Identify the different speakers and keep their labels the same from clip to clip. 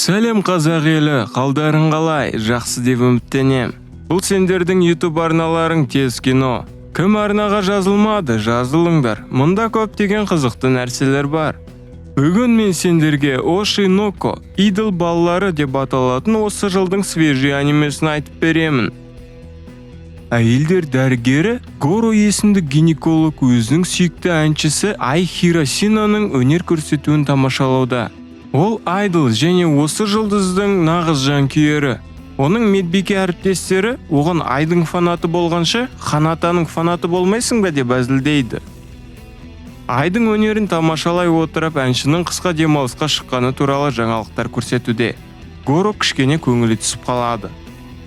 Speaker 1: Сәлем қазақ елі, қалдарың қалай, жақсы деп үміттенем. Бұл сендердің YouTube арналарың Тез кино. Кім арнаға жазылмады, жазылыңдар. Мұнда көптеген қызықты нәрселер бар. Бүгін мен сендерге Ошиноко, идол балалары деп аталатын осы жылдың свежий анимесін айтып беремін. Әйелдер дәрігері Горо есімді гинеколог өзінің сүйікті әншісі Ай Хиросинаның өнер көрсетуін тамашалауда. Ол айдол және осы жұлдыздың нағыз жанкүйері. Оның медбике әріптестері оған Айдың фанаты болғанша, Ханатаның фанаты болмайсың ба деп әзілдейді. Айдың өнерін тамашалай отырып, әншінің қысқа демалысқа шыққаны туралы жаңалықтар көрсетуде. Горо кішкене көңілі түсіп қалады.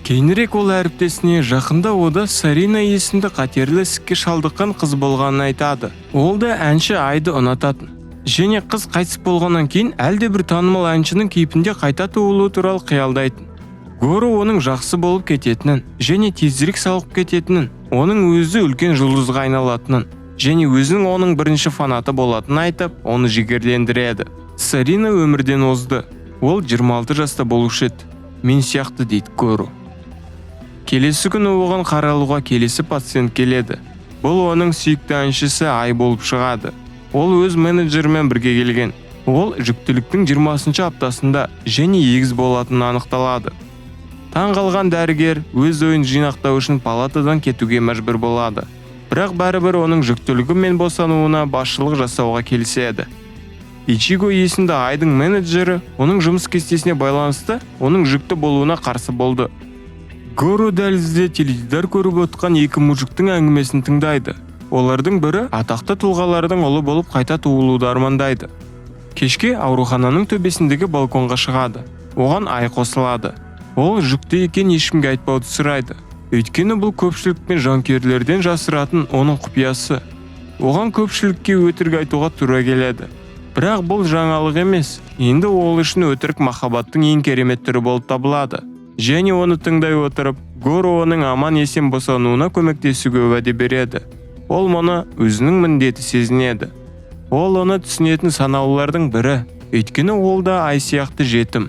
Speaker 1: Кейінірек ол әріптесіне жақында ода Сарина есімді қатерлі ісікке шалдыққан қыз болғанын айтады. Ол да әнші Айды ұнататын. Және қыз қайтыс болғаннан кейін әлде бір танымал әншінің кейпінде қайта туылуы туралы қиялдайтын. Горо оның жақсы болып кететінін және тезірек сауығып кететінін, оның өзі үлкен жұлдызға айналатынын және өзінің оның бірінші фанаты болатынын айтып, оны жігерлендіреді. Сарина өмірден озды. Ол 26 жаста болушы еді. Мен сияқты дейді Горо. Келесі күні оған қаралуға келесі пациент келеді. Бұл оның сүйікті әншісі Ай болып шығады. Ол өз менеджерімен бірге келген. Ол жүктіліктің 20-шы аптасында және егіз болатыны анықталады. Таң қалған дәрігер өз ойын жинақтау үшін палатадан кетуге мәжбүр болады. Бірақ бәрібір оның жүктілігі мен босануына басшылық жасауға келіседі. Ичиго есімді Айдың менеджері оның жұмыс кестесіне байланысты оның жүкті болуына қарсы болды. Горо дәлізде теледидар көріп отқан екі мужиктің әңгімесін тыңдайды. Олардың бірі атақты тұлғалардың ұлы болып қайта туылуды армандайды. Кешке аурухананың төбесіндегі балконға шығады. Оған Ай қосылады. Ол жүкті екен ешкімге айтпауды сұрайды. Өйткені бұл көпшілік пен жанкүйерлерден жасыратын оның құпиясы. Оған көпшілікке өтірік айтуға тура келеді. Бірақ бұл жаңалық емес. Енді ол үшін өтірік махаббаттың ең керемет түрі болып табылады. Және оны тыңдай отырып, Горо оның аман есен босануына көмектесуге уәде береді. Ол мұны өзінің міндеті сезінеді. Ол оны түсінетін санаулылардың бірі. Өйткені ол да Ай сияқты жетім.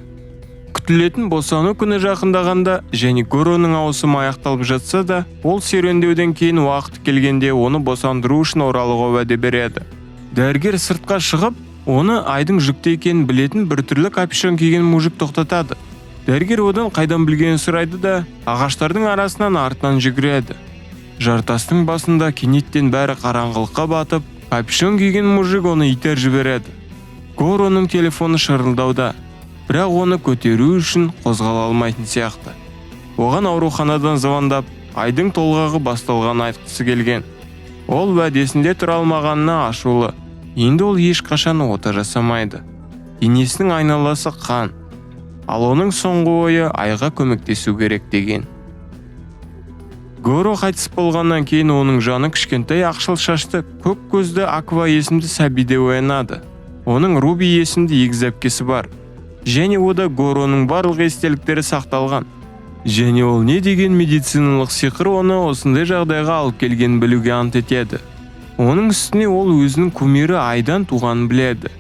Speaker 1: Күтілетін босану күні жақындағанда және Гороның ауысымы аяқталып жатса да, ол серуендеуден кейін уақыт келгенде оны босандыру үшін оралуға уәде береді. Дәрігер сыртқа шығып, оны Айдың жүкті екенін білетін біртүрлі капюшон киген мужик тоқтатады. Дәрігер одан қайдан білгенін сұрайды да, ағаштардың арасынан артынан жүгіреді. Жартастың басында кенеттен бәрі қараңғылыққа батып, капюшон киген мужик оны итер жібереді. Гороның телефоны шырылдауда, бірақ оны көтеру үшін қозғала алмайтын сияқты. Оған ауруханадан звондап, Айдың толғағы басталған айтқысы келген. Ол уәдесінде тұра алмағанына ашулы. Енді ол ешқашан ота жасамайды. Денесінің айналасы қан. Ал оның соңғы ойы Айға көмектесу керек деген. Горо қайтыс болғаннан кейін оның жаны кішкентай ақшыл шашты, көк көзді Аква есімді сәбиде оянады. Оның Руби есімді егіз әпкесі бар. Және ода Гороның барлық естеліктері сақталған. Және ол не деген медициналық сиқыр оны осындай жағдайға алып келгенін білуге ант етеді. Оның үстіне ол өзінің кумирі Айдан туғанын біледі.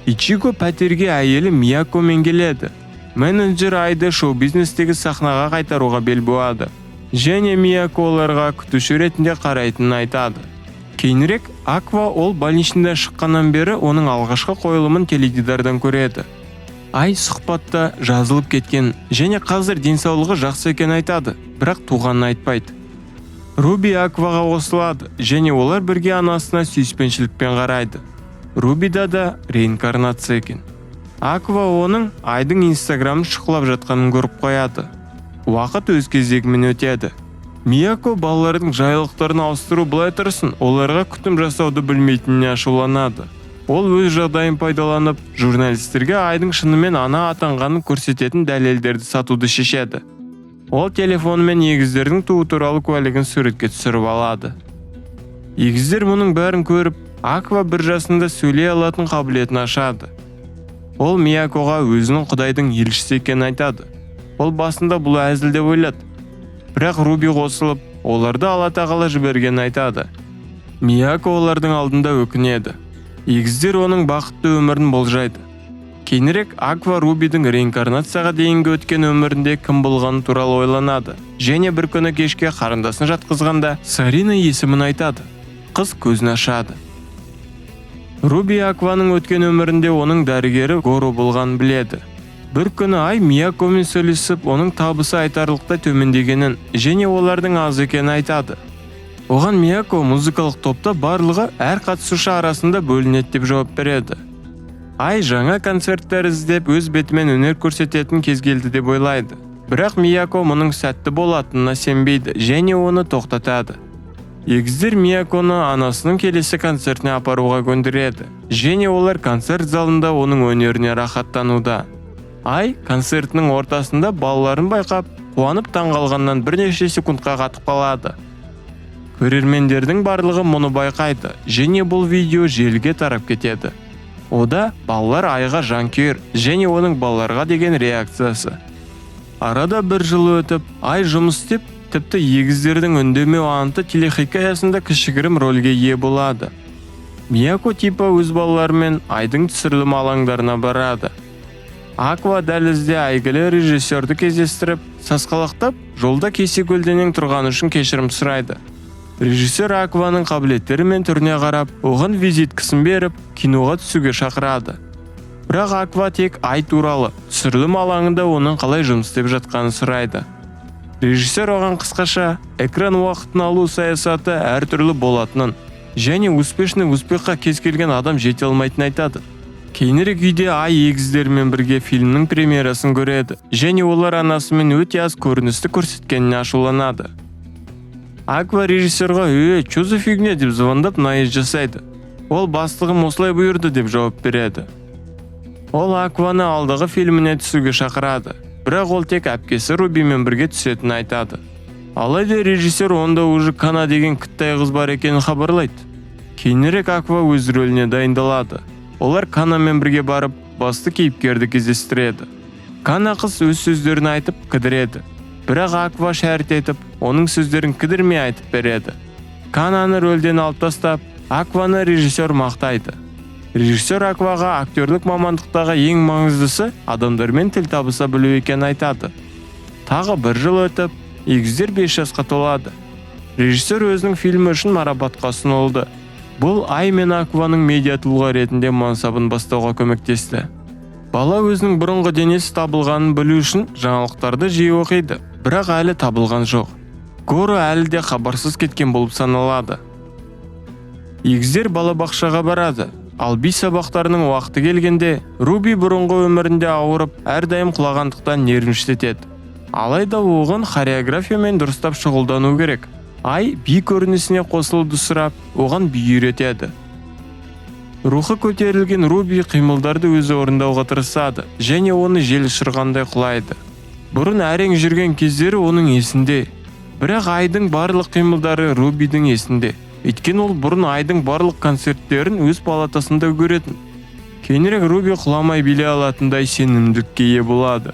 Speaker 1: Ичиго пәтерге әйелі Миякомен келеді. Менеджер Айды шоу-бизнестегі сахнаға қайтаруға бел буады. Және Мияко оларға күтуші ретінде қарайтынын айтады. Кейінірек Аква ол больничныйдан шыққаннан бері оның алғашқы қойылымын теледидардан көреді. Ай сұхбатта жазылып кеткен және қазір денсаулығы жақсы екен айтады, бірақ туғанын айтпайды. Руби Акваға қосылады және олар бірге анасына сүйіспеншілікпен қарайды. Рубида да реинкарнация екен. Аква оның Айдың инстаграмын шұқылап жатқанын көріп қояды. Уақыт өз кезегімен өтеді. Мияко балалардың жайлықтарын ауыстыру былай тұрсын, оларға күтім жасауды білмейтініне ашуланады. Ол өз жағдайын пайдаланып, журналистерге Айдың шынымен ана атанғанын көрсететін дәлелдерді сатуды шешеді. Ол телефонымен егіздердің туы туралы куәлігін суретке түсіріп алады. Егіздер мұның бәрін көріп, Аква бір жасында сөйлей алатын қабілетін ашады. Ол Миякоға өзінің құдайдың елшісі екенін айтады. Ол басында бұл әзіл деп ойлады. Бірақ Руби қосылып, оларды Алла тағала жібергенін айтады. Мияко олардың алдында өкінеді. Егіздер оның бақытты өмірін болжайды. Кейінірек Аква Рубидің реинкарнацияға дейінгі өткен өмірінде кім болғаны туралы ойланады. Және бір күні кешке қарындасын жатқызғанда Сарина есімін айтады. Қыз көзін ашады. Руби Акваның өткен өмірінде оның дәрігері Гору болғанын біледі. Бір күні Миякомен сөйлесіп, оның табысы айтарлықтай төмендегенін және олардың аз екенін айтады. Оған Мияко музыкалық топта барлығы әр қатысушы арасында бөлінеді деп жауап береді. Жаңа концерттер іздеп өз бетімен өнер көрсететін кез келді деп ойлайды. Бірақ Мияко мұның сәтті болатынына сенбейді және оны тоқтатады. Егіздер Мияконы анасының келесі концертіне апаруға көндіреді және олар концерт залында оның өнеріне рахаттануда. Концертінің ортасында балаларын байқап, қуанып таңғалғаннан бірнеше секундқа қатып қалады. Көрермендердің барлығы мұны байқайды және бұл видео желіге тарап кетеді. Ода балалар Айға жанкүйер және оның балаларға деген реакциясы. Арада бір жыл өтіп, Ай жұмыс істеп, тіпті егіздердің үндемеу анты телехикаясында кішігірім рөлге ие болады. Мияко типа өз балаларымен Айдың түсірілім алаңдарына барады. Аква дәлізде әйгілі режиссерді кездестіріп, сасқалақтап, жолда кесе көлденең тұрғаны үшін кешірім сұрайды. Режиссер Акваның қабілеттері мен түріне қарап, оған визиткасын беріп, киноға түсуге шақырады. Бірақ Аква тек Ай туралы, түсірілім алаңында оның қалай жұмыс істеп жатқанын сұрайды. Режиссер оған қысқаша, экран уақытын алу саясаты әртүрлі болатынын, және успешқа кез келген адам жете алмайтынын айтады. Кейінірек үйде Ай егіздермен бірге фильмнің премьерасын көреді, және олар анасымен өте аз көріністі көрсеткеніне ашуланады. Аква режиссерға «Чё за фигня?» деп звондап наезд жасайды. Ол бастығым осылай бұйырды деп жауап береді. Ол Акваны алдағы фильміне түсуге шақырады, бірақ ол тек әпкесі Рубимен бірге түсетінін айтады. Алайда режиссер онда уже Кана деген кіттай қыз бар екенін хабарлайды. Кейінірек Аква өз рөліне дайындалады. Олар Канамен бірге барып, басты кейіпкерді кездестіреді. Кана қыз өз сөздерін айтып кідіреді. Бірақ Аква шәрт етіп, оның сөздерін кідірмей айтып береді. Кананы рөлден алып тастап, Акваны режиссер мақтайды. Режиссер Акваға актерлік мамандықтағы ең маңыздысы адамдармен тіл табыса білу екенін айтады. Тағы бір жыл өтіп, егіздер 5 жасқа толады. Режиссер өзінің фильмі үшін марапатқа ұсынылды. Бұл Ай мен Акваның медиа тұлға ретінде мансабын бастауға көмектесті. Бала өзінің бұрынғы денесі табылғанын білу үшін жаңалықтарды жиі оқиды, бірақ әлі табылған жоқ. Гору әлі де хабарсыз кеткен болып саналады. Егіздер балабақшаға барады, ал би сабақтарының уақыты келгенде Руби бұрынғы өмірінде ауырып, әрдайым құлағандықтан нервіншітеді. Алайда оған хореографиямен дұрыстап шұғылдану керек. Ай би көрінісіне қосылуды сұрап, оған би үйретеді. Рухы көтерілген Руби қимылдарды өзі орындауға тырысады, және оны жел ұшырғандай құлайды. Бұрын әрең жүрген кездері оның есінде, бірақ Айдың барлық қимылдары Рубидің есінде. Өйткені ол бұрын Айдың барлық концерттерін өз палатасында көретін. Кейінірек Руби құламай билей алатындай сенімділікке ие болады.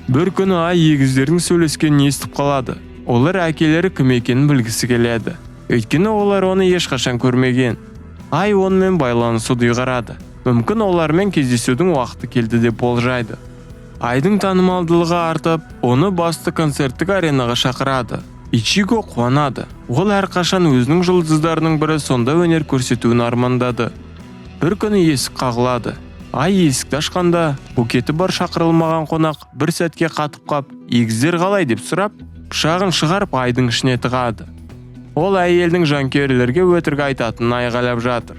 Speaker 1: Бір күні Ай егіздердің сөйлескенін естіп қалады. Олар әкелері кім екенін білгісі келеді. Өйткені олар оны ешқашан көрмеген. Ай онымен байланысуды ұйғарады. Мүмкін олармен кездесудің уақыты келді деп болжайды. Айдың танымалдылығы артып, оны басты концерттік аренаға шақырады. Ичиго қуанады. Ол әрқашан өзінің жұлдыздарының бірі сонда өнер көрсетуін армандады. Бір күні есік қағылады. Ай есікті ашқанда, букеті бар шақырылмаған қонақ бір сәтке қатып қап, егіздер қалай деп сұрап, пышағын шығарып Айдың ішіне тығады. Ол әйелдің жанкүйерлерге өтірік айтатынын айғайлап жатыр.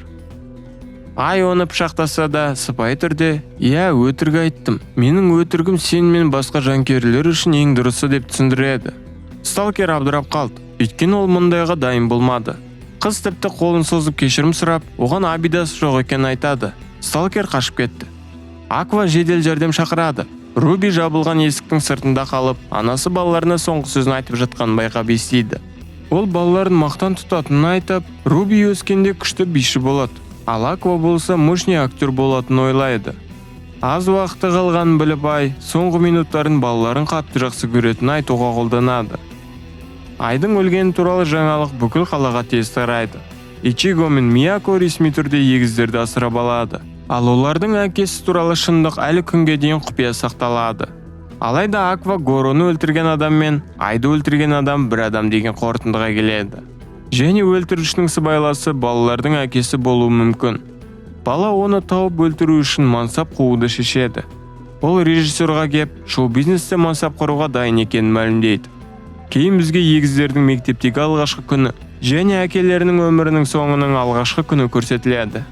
Speaker 1: Ай оны пышақтаса да сыпайы түрде, өтірік айттым. Менің өтірігім сен мен басқа жанкүйерлер үшін ең дұрысы деп түсіндіреді. Сталкер абдырап қалды, өйткені ол мұндайға дайын болмады. Қыз тіпті қолын созып кешірім сұрап, оған абидасы жоқ екенін айтады. Сталкер қашып кетті. Аква жедел жәрдем шақырады. Руби жабылған есіктің сыртында қалып, анасы балаларына соңғы сөзін айтып жатқанын байқап естиді. Ол балаларын мақтан тұтатынын айтып, Руби өскенде күшті биші болады. Ал Аква болса мощный актер болатынын ойлайды. Аз уақыты қалғанын біліп Ай, соңғы минуттарын балаларын қатты жақсы көретінін айтуға қолданады. Айдың өлгені туралы жаңалық бүкіл қалаға тез тарайды. Ичиго мен Мияко ресми түрде егіздерді асырап алады. Ал олардың әкесі туралы шындық әлі күнге дейін құпия сақталады. Алайда Аква Гороны өлтірген адам мен Айды өлтірген адам бір адам деген қорытындыға келеді. Және өлтірушінің сыбайласы балалардың әкесі болуы мүмкін. Бала оны тауып өлтіру үшін мансап қууды шешеді. Ол режиссерға кеп, шоу-бизнесте мансап құруға дайын екенін мәлімдейді. Кейін бізге егіздердің мектептегі алғашқы күні және әкелерінің өмірінің соңының алғашқы күні көрсетіледі.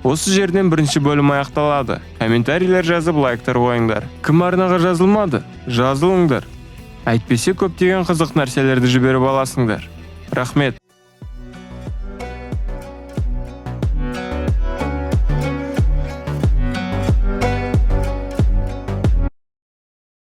Speaker 1: Осы жерден бірінші бөлім аяқталады. Комментарийлер жазып, лайктар қойыңдар. Кім арнаға жазылмады? Жазылыңдар. Әйтпесе көптеген қызық нәрселерді жіберіп аласыңдар. Рахмет.